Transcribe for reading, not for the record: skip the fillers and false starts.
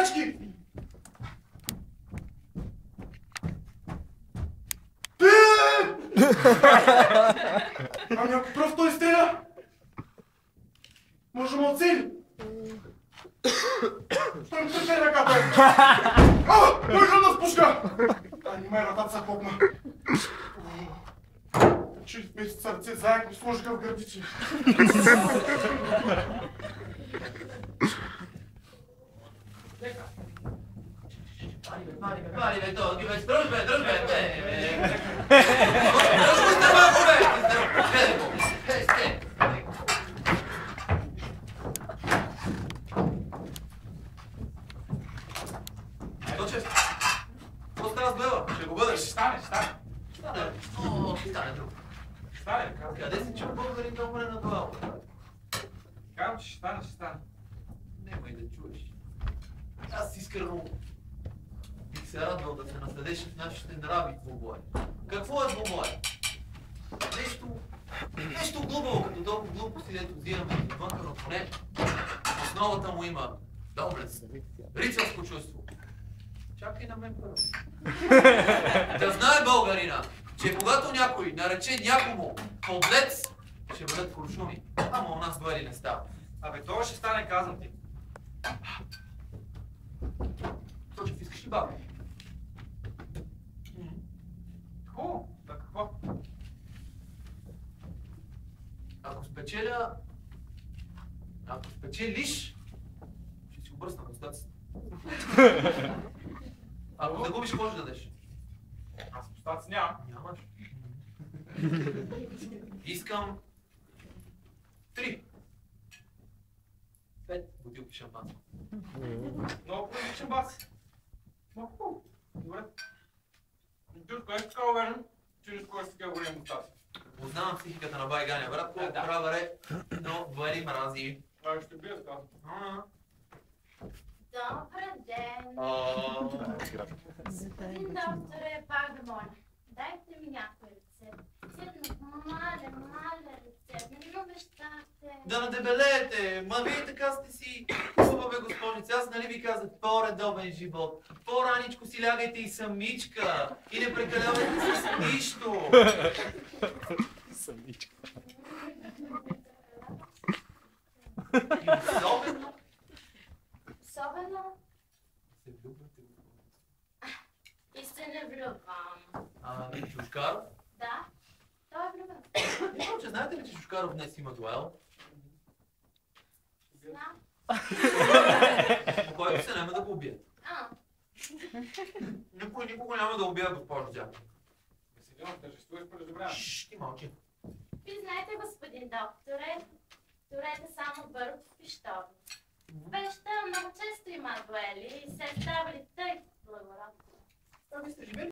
Драчки! Ами ако пръв той стреля, може му оцели. Той ми търпе ръката. Той гръмна с пушка. Нимай, вратата се хлопна. Чуй месец сърце, заек ми сложиха в гърдите. Пали бе, то, ги бе, дръж бе! Дръж го сте малко бе! Гледай го! Сте! Точе, какво става с Бела? Ще го бъдеш? Ще стане. Стане. О, ще стане друг. Стане, Къде си чул българин да умре на това? казвам, че ще стане. Нема и да чуеш. Аз искрено бих се радвал да се наследеш в нашите нрави двубои. Какво е двубой? Нещо глупаво, като толкова глупости, дето взимаме отвънка, но поне основата му има доблест, рицарско чувство. Чакай на мен първо. Да знае българина, че когато някой нарече някому подлец, ще бъдат куршуми. Ама у нас дуели не става. Абе, това ще стане, казвам ти. Точев, искаш ли баба? Хубаво, да какво? Ако спечелиш, ще си обръсна мустаците. Ако загубиш, какво ще дадеш? Аз мустаци нямам. Нямаш. Искам 3. 5 бутилки шампанско. Много приличен бас. Много хубаво. Добре. Тюрко, е така уверен, че не скоро си големи мустаци. Познавам психиката на бай Ганя, братко, права ре, но двери мрази. Това ще бия така. Добър ден! Господин докторе, пак да моля. Дайте ми някой рецепт. Маля рецепт. Не обещахте. Да надебелеете, ма вие така сте си хубави госпожици. Аз нали ви казах по-редовен живот. По-раничко си лягайте и самичка. И не прекалявайте с нищо. Самичка. И особено Особено се влюбвате в това. и се не влюбвам. Шушкаров? Да? Той е влюбен. Иначе, знаете ли, че Шушкаров днес има дуел? Знам. По който се няма да го убият. Никой никога няма да убия госпожо Дяков. Седено, тържествуваш предобряване. Шшш, ти мълчи. Ви знаете, господин докторе, турете само бързо в пищови. В пеща много често има дуели и се ставали тъй благородно. Ами сте живели